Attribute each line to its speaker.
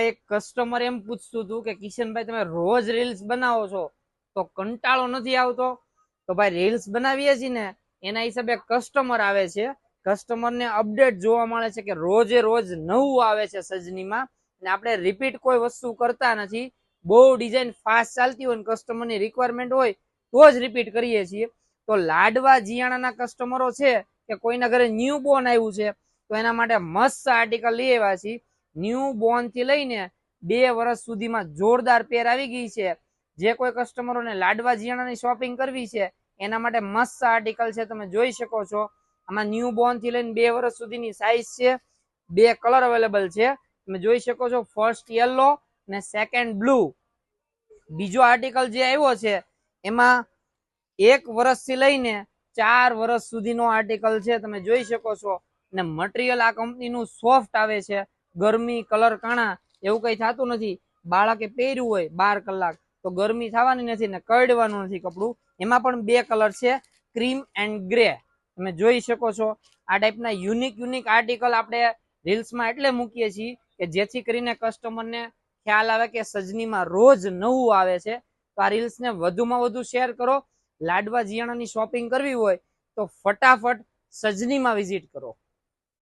Speaker 1: એક કસ્ટમર એમ પૂછતું હતું કે કિશનભાઈ તમે રોજ રીલ્સ બનાવો છો તો કંટાળો નથી આવતો? તો ભાઈ રીલ્સ બનાવીએ છીએ ને એના હિસાબે કસ્ટમર આવે છે, કસ્ટમરને અપડેટ જોવા મળે છે કે રોજે રોજ નવું આવે છે સજનીમાં, અને આપણે રિપીટ કોઈ વસ્તુ કરતા નથી. બહુ ડિઝાઇન ફાસ્ટ ચાલતી હોય ને કસ્ટમરની રિક્વાયરમેન્ટ હોય તો જ રિપીટ કરીએ છીએ. તો લાડવા જીયાણાના કસ્ટમરો છે કે કોઈના ઘરે ન્યૂ બોર્ન આવ્યું છે તો એના માટે મસ્ત આર્ટિકલ લઈ આવ્યા છીએ. ન્યૂ બોર્ન થી લઈને 2 વર્ષ સુધીમાં જોરદાર પેર આવી ગઈ છે. જે કોઈ કસ્ટમરોને લાડવા જીયાણાની શોપિંગ કરવી છે એના માટે મસ્ત આર્ટિકલ છે, તમે જોઈ શકો છો. આમાં ન્યૂ બોર્ન થી લઈને 2 વર્ષ સુધીની સાઈઝ છે, 2 કલર અવેલેબલ છે, તમે જોઈ શકો છો. ફર્સ્ટ યલો ને સેકન્ડ બ્લુ. બીજો આર્ટિકલ જે આવ્યો છે એમાં 1 વર્ષથી લઈને 4 વર્ષ સુધીનો આર્ટિકલ છે, તમે જોઈ શકો છો. ને મટીરિયલ આ કંપનીનું સોફ્ટ આવે છે, ગરમી કલર કાણા એવું કઈ થતું નથી. બાળકે પહેર્યું હોય 12 કલાક તો ગરમી થવાની નથી ને કડવાનું નથી કપડું. એમાં પણ 2 કલર છે, ક્રીમ એન્ડ ગ્રે, તમે જોઈ શકો છો. આ ટાઈપના યુનિક આર્ટિકલ આપણે રીલ્સમાં એટલે મૂકીએ છીએ કે જેથી કરીને કસ્ટમરને ખ્યાલ આવે કે સજનીમાં રોજ નવું આવે છે. તો આ રીલ્સને વધુમાં વધુ શેર કરો. લાડવા જીયાણાની શોપિંગ કરવી હોય તો ફટાફટ સજનીમાં વિઝિટ કરો.